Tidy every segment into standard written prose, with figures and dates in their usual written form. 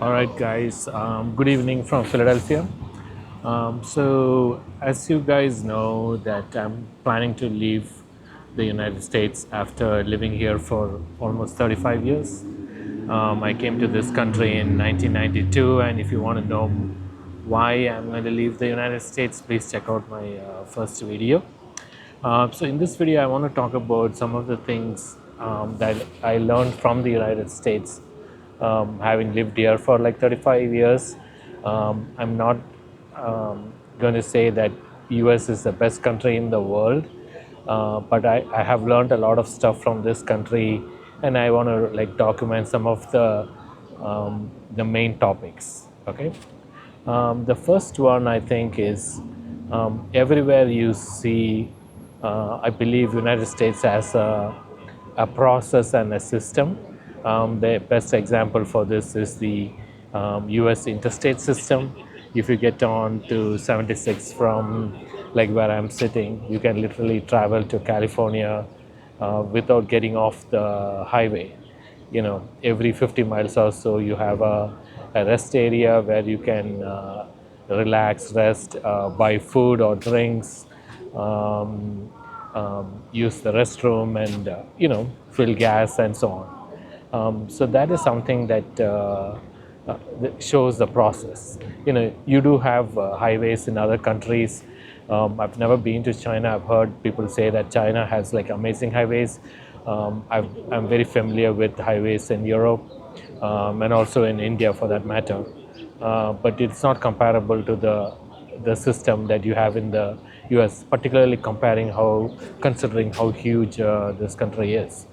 All right, guys. Good evening from Philadelphia. As you guys know, that I'm planning to leave the United States after living here for almost 35 years. I came to this country in 1992, and if you want to know why I'm going to leave the United States, please check out my first video. In this video, I want to talk about some of the things that I learned from the United States, having lived here for like 35 years. I'm not going to say that US is the best country in the world, but I have learned a lot of stuff from this country, and I want to like document some of the main topics. Okay. The first one I think is everywhere you see, I believe United States has a process and a system. The best example for this is the U.S. interstate system. If you get on to 76 from like where I'm sitting, you can literally travel to California without getting off the highway. Every 50 miles or so you have a rest area where you can relax, rest, buy food or drinks, use the restroom, and fill gas and so on. So that is something that shows the process. You do have highways in other countries. I've never been to China. I've heard people say that China has like amazing highways. I'm very familiar with highways in Europe, and also in India for that matter. But it's not comparable to the system that you have in the US, particularly considering how huge this country is.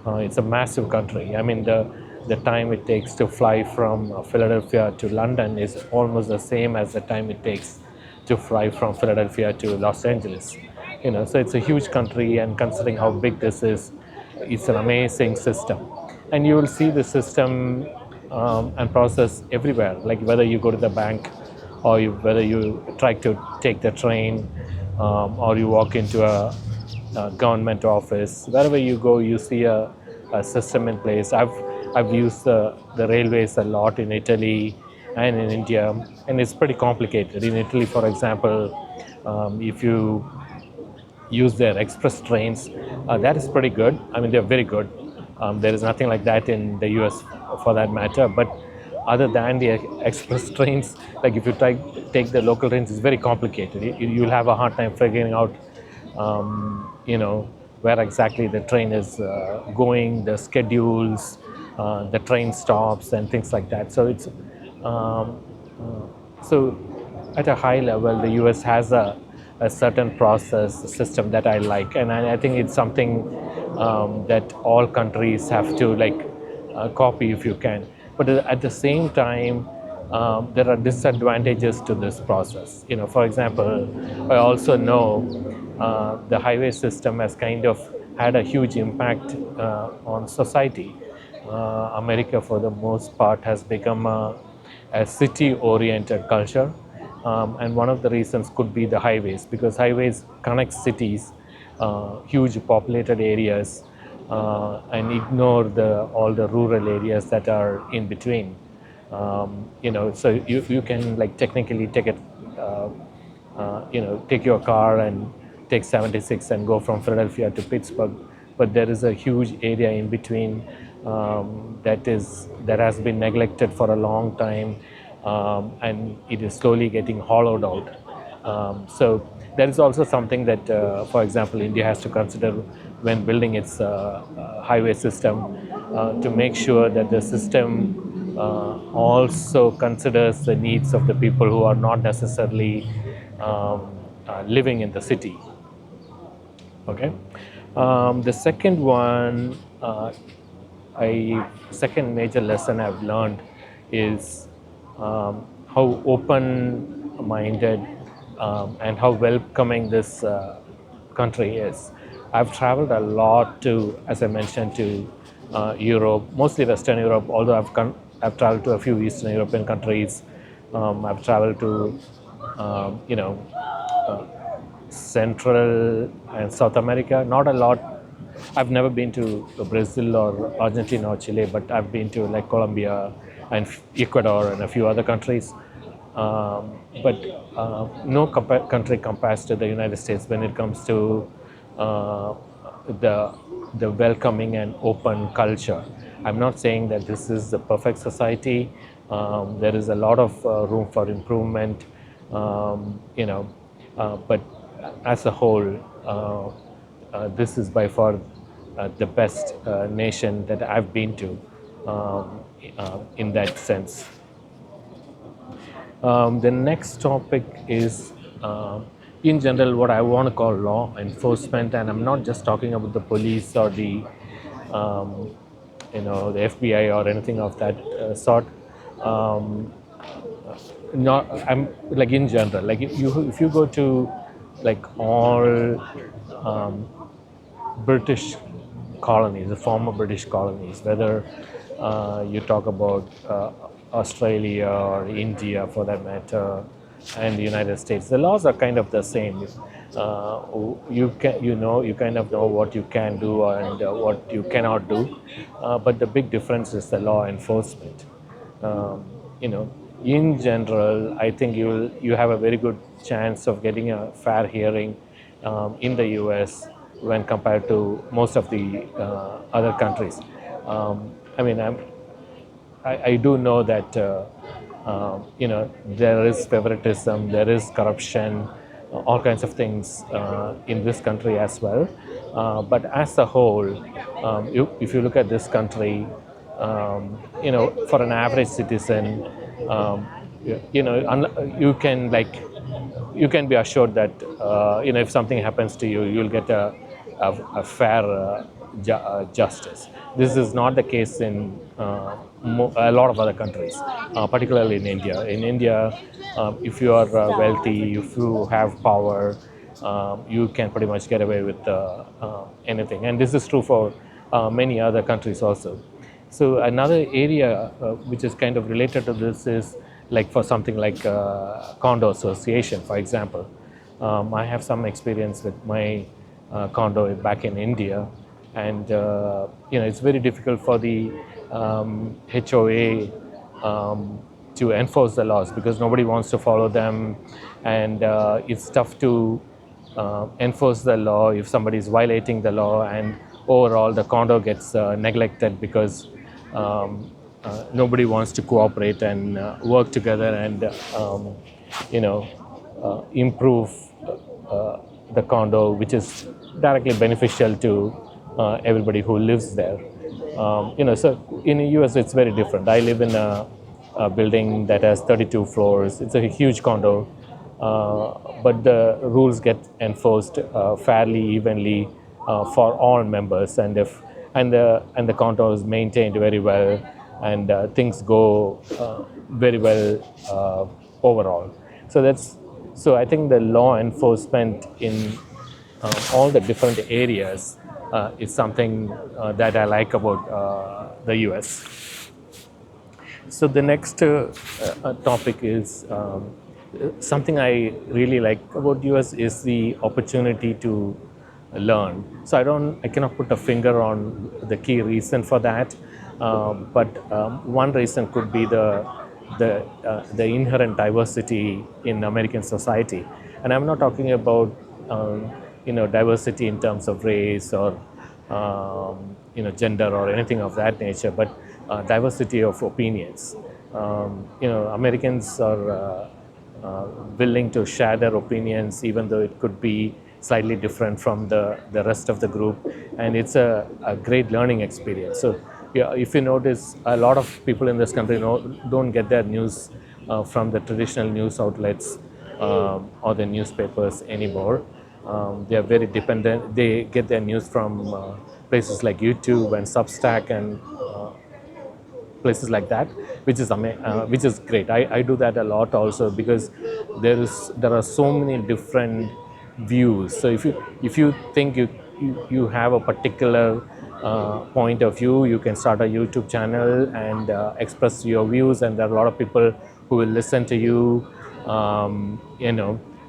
It's a massive country. I mean, the time it takes to fly from Philadelphia to London is almost the same as the time it takes to fly from Philadelphia to Los Angeles. So it's a huge country, and considering how big this is, it's an amazing system. And you will see the system and process everywhere, like whether you go to the bank, or whether you try to take the train, or you walk into a government office. Wherever you go, you see a system in place. I've used the railways a lot in Italy and in India, and it's pretty complicated. In Italy, for example, if you use their express trains, that is pretty good. I mean, they're very good. There is nothing like that in the US for that matter. But other than the express trains, like if you take the local trains, it's very complicated. You'll have a hard time figuring out, where exactly the train is going, the schedules, the train stops, and things like that. So at a high level, the US has a certain process system that I like, and I think it's something that all countries have to like copy if you can. But at the same time, there are disadvantages to this process. For example, I also know the highway system has kind of had a huge impact on society. America, for the most part, has become a city-oriented culture. And one of the reasons could be the highways, because highways connect cities, huge populated areas, and ignore all the rural areas that are in between. So you can like technically take it, take your car and take 76 and go from Philadelphia to Pittsburgh, but there is a huge area in between that has been neglected for a long time, and it is slowly getting hollowed out. So there is also something that, for example, India has to consider when building its highway system, to make sure that the system also considers the needs of the people who are not necessarily living in the city. Okay. The second one, second major lesson I've learned is how open-minded and how welcoming this country is. I've traveled a lot to, as I mentioned, to Europe, mostly Western Europe, although I've traveled to a few Eastern European countries. I've traveled to, Central and South America, not a lot. I've never been to Brazil or Argentina or Chile, but I've been to like Colombia, and Ecuador and a few other countries. But no country compares to the United States when it comes to uh, the the welcoming and open culture. I'm not saying that this is the perfect society. There is a lot of room for improvement, but as a whole, this is by far the best nation that I've been to in that sense. The next topic is, in general, what I want to call law enforcement, and I'm not just talking about the police or um, the FBI or anything of that sort. Um, Not, I'm like in general, like if you go to like all um, British colonies, the former British colonies, whether you talk about Australia or India for that matter, and the United States, the laws are kind of the same. You kind of know what you can do and what you cannot do, but the big difference is the law enforcement. Um, you know, in general, I think you have a very good chance of getting a fair hearing in the U.S. when compared to most of the other countries. I mean, I do know that there is favoritism, there is corruption, all kinds of things in this country as well. But as a whole, if you look at this country, for an average citizen, um, you can be assured that if something happens to you, you'll get a fair justice. This is not the case in a lot of other countries, particularly in India. In India, if you are wealthy, if you have power, you can pretty much get away with anything. And this is true for many other countries also. So another area which is kind of related to this is like for something like condo association, for example. I have some experience with my condo back in India, and it's very difficult for the HOA to enforce the laws because nobody wants to follow them, and it's tough to enforce the law if somebody is violating the law, and overall the condo gets neglected because nobody wants to cooperate and work together and improve the condo, which is directly beneficial to everybody who lives there. So in the US it's very different. I live in a building that has 32 floors. It's a huge condo, but the rules get enforced fairly evenly for all members, and the condo is maintained very well, and things go very well overall. So I think the law enforcement in all the different areas is something that I like about the US. So the next topic is something I really like about US is the opportunity to learn. So I cannot put a finger on the key reason for that, but one reason could be the inherent diversity in American society, and I'm not talking about diversity in terms of race or gender or anything of that nature, but diversity of opinions. Americans are willing to share their opinions, even though it could be slightly different from the rest of the group, and it's a great learning experience. So yeah, if you notice, a lot of people in this country don't get their news from the traditional news outlets or the newspapers anymore. They are very dependent. They get their news from places like YouTube and Substack and places like that, which is great. I do that a lot also because there are so many different views. So if you think you have a particular point of view, you can start a YouTube channel and express your views, and there are a lot of people who will listen to you,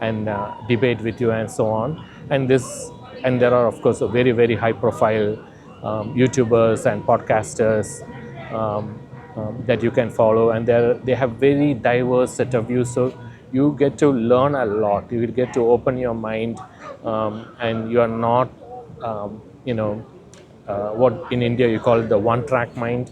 and debate with you and so on. And there are of course very very high profile YouTubers and podcasters that you can follow, and they have very diverse set of views. So you get to learn a lot. You will get to open your mind, and you are not, what in India you call it the one-track mind.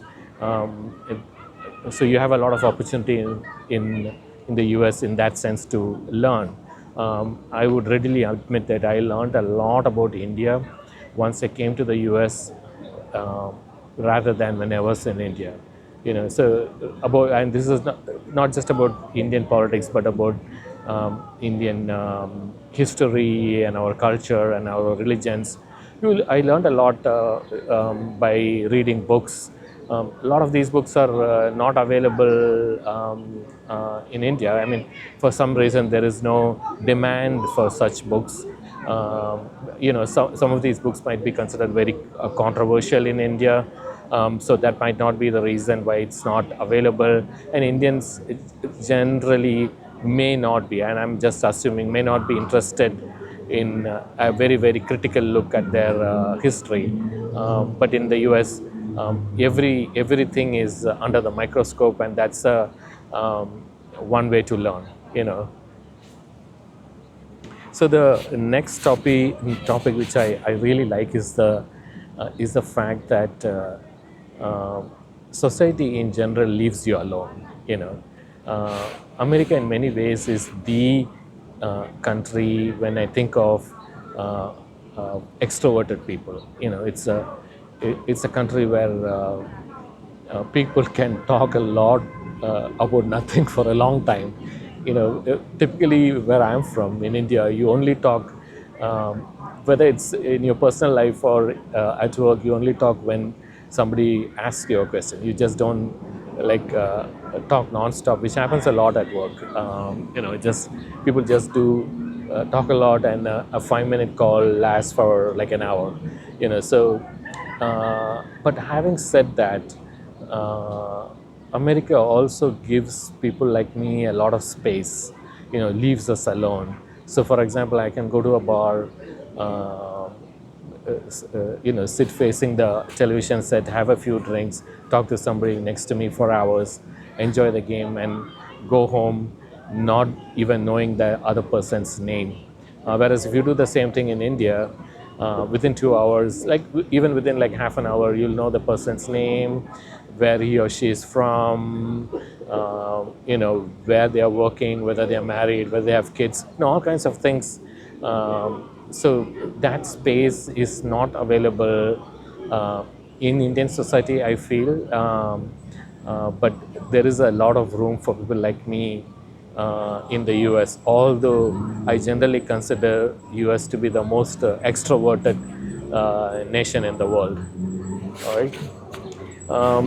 So you have a lot of opportunity in the US in that sense to learn. I would readily admit that I learned a lot about India once I came to the US, rather than when I was in India. So about, and this is not just about Indian politics, but about Indian history and our culture and our religions. I learned a lot by reading books. A lot of these books are not available in India. I mean, for some reason, there is no demand for such books. Some of these books might be considered very controversial in India. So that might not be the reason why it's not available. And Indians generally may not be, and I'm just assuming, may not be interested in a very, very critical look at their history. But in the US, everything is under the microscope, and that's um, one way to learn. You know. So the next topic which I really like is the fact that society in general leaves you alone. America in many ways is the country when I think of extroverted people. It's a country where people can talk a lot about nothing for a long time. Typically where I'm from in India, you only talk, um, whether it's in your personal life or at work, you only talk when somebody asks you a question. You just don't like talk non-stop, which happens a lot at work. Just people just do talk a lot, and a 5-minute call lasts for like an hour. But having said that, uh, America also gives people like me a lot of space, leaves us alone. So, for example, I can go to a bar, sit facing the television set, have a few drinks, talk to somebody next to me for hours, enjoy the game, and go home not even knowing the other person's name. Whereas if you do the same thing in India, within 2 hours, like even within like half an hour, you'll know the person's name, where he or she is from, where they are working, whether they are married, whether they have kids, all kinds of things. So that space is not available in Indian society, I feel. But there is a lot of room for people like me in the US, although I generally consider US to be the most extroverted nation in the world. All right.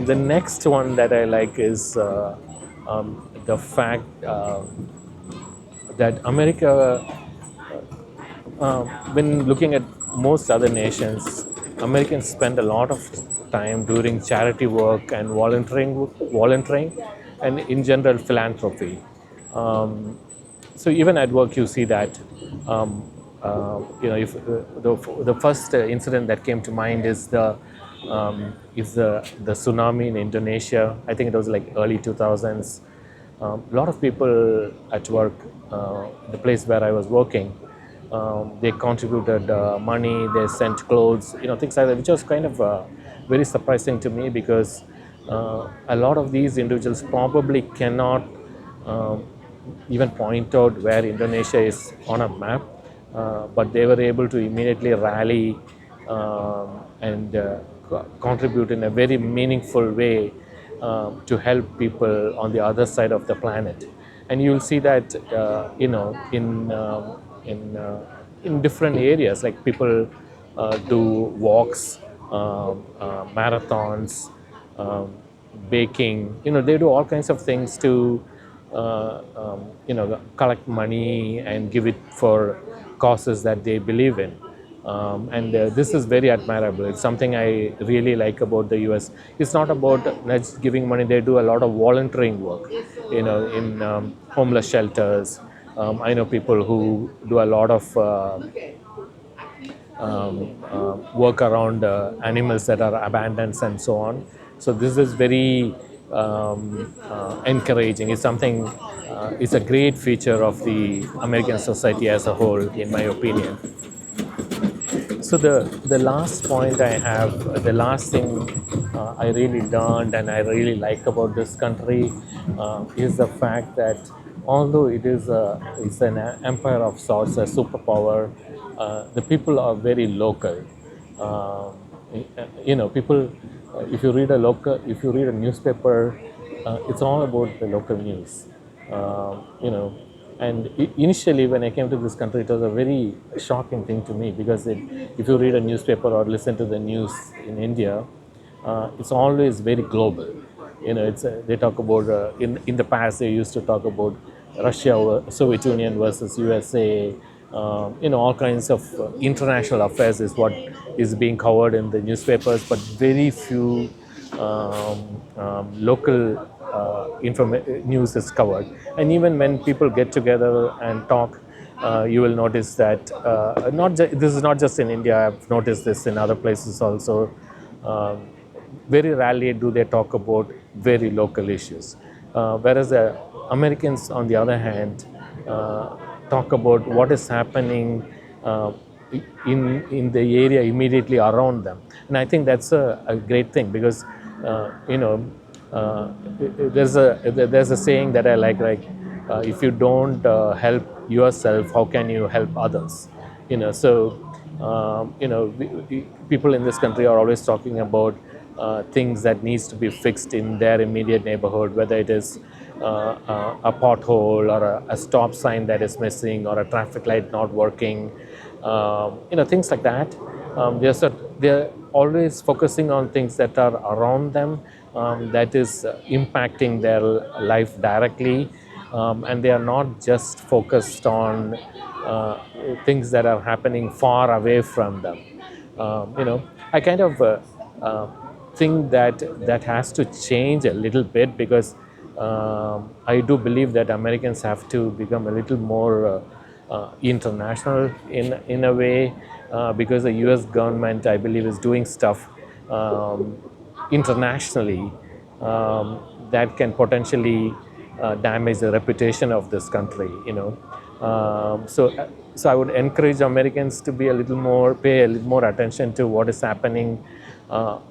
The next one that I like is the fact that America, when looking at most other nations, Americans spend a lot of time doing charity work and volunteering, and in general philanthropy. Um, so even at work, you see that. If the first incident that came to mind is the tsunami in Indonesia. I think it was like early 2000s. A lot of people at work, the place where I was working, they contributed money, they sent clothes, things like that, which was kind of very surprising to me, because a lot of these individuals probably cannot um, even point out where Indonesia is on a map, but they were able to immediately rally and contribute in a very meaningful way to help people on the other side of the planet. And you'll see that in different areas, like people do walks, marathons, um, baking. They do all kinds of things to collect money and give it for causes that they believe in. And this is very admirable. It's something I really like about the US. It's not about just giving money. They do a lot of volunteering work, in homeless shelters. I know people who do a lot of work around animals that are abandoned and so on. So this is very encouraging. It's something. It's a great feature of the American society as a whole, in my opinion. So the last point I have, the last thing I really learned and I really like about this country is the fact that although it's an empire of sorts, a superpower, the people are very local. Uh, People. If you read a newspaper, it's all about the local news. You know, and initially, when I came to this country, it was a very shocking thing to me because if you read a newspaper or listen to the news in India, it's always very global. They talk about in the past they used to talk about Russia, Soviet Union versus USA. All kinds of international affairs is what is being covered in the newspapers, but very few local news is covered. And even when people get together and talk, you will notice that this is not just in India. I've noticed this in other places also. Very rarely do they talk about very local issues. Whereas the Americans, on the other hand, talk about what is happening uh, in the area immediately around them, and I think that's a great thing because you know there's a saying that I like if you don't help yourself, how can you help others? So people in this country are always talking about things that needs to be fixed in their immediate neighborhood, whether it is a pothole or a stop sign that is missing or a traffic light not working, things like that. They're always focusing on things that are around them, that is impacting their life directly, and they are not just focused on things that are happening far away from them. I kind of uh, think that that has to change a little bit because I do believe that Americans have to become a little more international in a way, because the U.S. government, I believe, is doing stuff um, internationally that can potentially damage the reputation of this country. So I would encourage Americans to be pay a little more attention to what is happening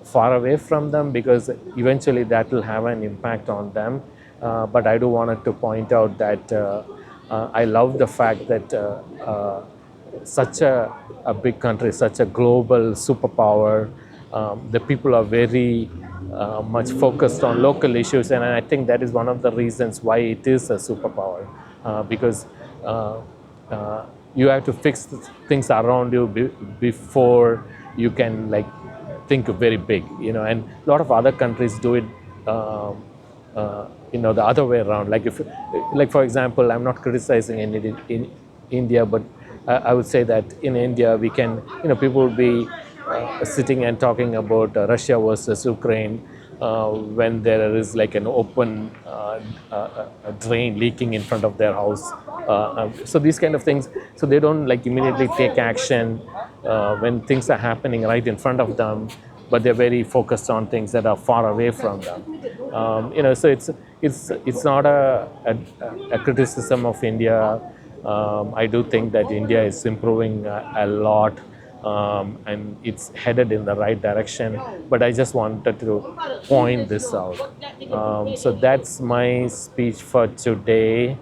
far away from them, because eventually that will have an impact on them. But I do wanted to point out that I love the fact that such a big country, such a global superpower, the people are very much focused on local issues, and I think that is one of the reasons why it is a superpower, because uh, you have to fix things around you before you can think very big, and a lot of other countries do it the other way around. Like for example, I'm not criticizing in India, but I would say that in India we can, people will be sitting and talking about Russia versus Ukraine when there is like an open a drain leaking in front of their house. So these kind of things, so they don't immediately take action when things are happening right in front of them, but they're very focused on things that are far away from them. So it's not a criticism of India. I do think that India is improving a lot, and it's headed in the right direction. But I just wanted to point this out. So that's my speech for today.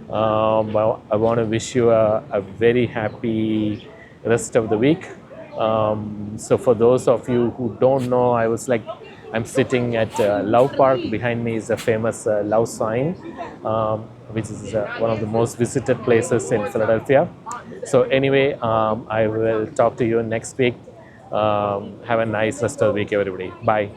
I want to wish you a very happy rest of the week. So for those of you who don't know, I'm sitting at Love Park. Behind me is a famous love sign, which is one of the most visited places in Philadelphia. So anyway, I will talk to you next week. Have a nice rest of the week, everybody. Bye.